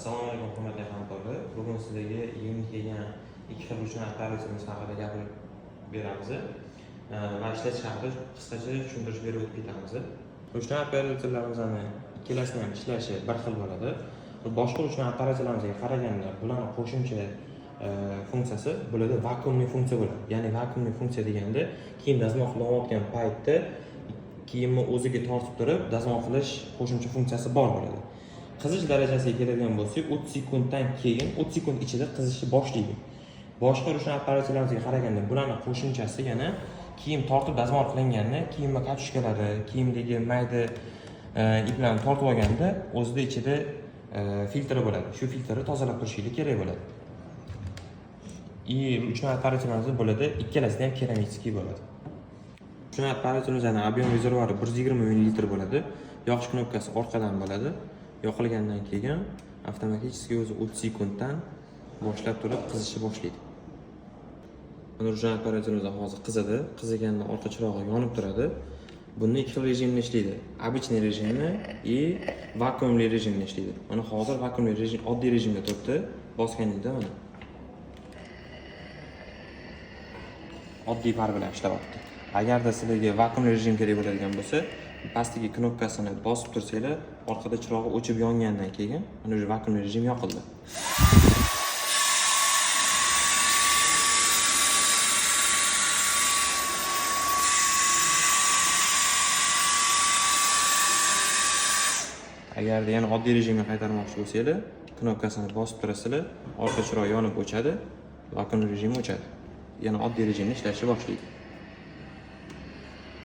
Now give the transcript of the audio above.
Assalomu alaykum hurmatli hamkorlar. Bugun sizlarga yangi kelgan ikki xil ruchnoy operatorimiz haqida gapirib beramiz va ishlatish haqida qisqacha tushuntirish berib o'tib ketamiz. Ruchnoy operatorlarimizning ikkalasining ham ishlashi bir xil bo'ladi. Boshqa ruchnoy operatorlarimizga qaraganda bularning qo'shimcha funksiyasi bo'ladi, vakuumli funksiya bo'ladi. Ya'ni vakuumli funksiya deganda kiyim dazmol qilayotgan paytda kiyimni o'ziga tortib turib dazmol qilish qo'shimcha funksiyasi bor bo'ladi. Qizish darajasiga keladigan bo'lsak, 30 sekunddan keyin 30 sekund ichida qizishni boshlaydi. Boshqa ruchnoy operatorlarimizga qaraganda bularning qo'shimchasi yana kiyim tortib dazmol qilinganini, kiyimni katushkalari, kiyimdagi mayda iplarni tortib olganda o'zida ichida filtri bo'ladi. Shu filtrni tozalab turishingiz kerak bo'ladi. Ruchnoy operatorlarimiz bo'ladi, ikkalasida ham keramический bo'ladi. Ruchnoy operatorlarimizning объем rezervuari 120 ml bo'ladi. Yoqish knopkasi orqadan bo'ladi. Yoqilgandan keyin avtomatik o'zi 30 sekunddan boshlab turib qizishni boshlaydi. Mana ruchnoy operatorimiz hozir qizadi. Qizigandan orqa chirog'i yonib turadi. Buni ikki xil rejimda ishlaydi. Обычный rejimda и vakuumli rejimda ishlaydi. Mana hozir vakuumli rejim, oddiy rejimda turibdi. Bosganingizda mana oddiy par bilan ishlayapti. Agarda sizlarga vakuumli rejim kerak bo'ladigan bo'lsa, pastdagi knopkasini bosib tursanglar, orqada chirog'i o'chib yongandan keyin mana shu vakuumli rejim yoqildi. Agarda yana oddiy rejimga qaytarmoqchi bo'lsanglar, knopkasini bosib turasizlar, orqa chiroq yonib o'chadi, vakuumli rejim o'chadi. Yana oddiy rejimda ishlashni boshlaydi.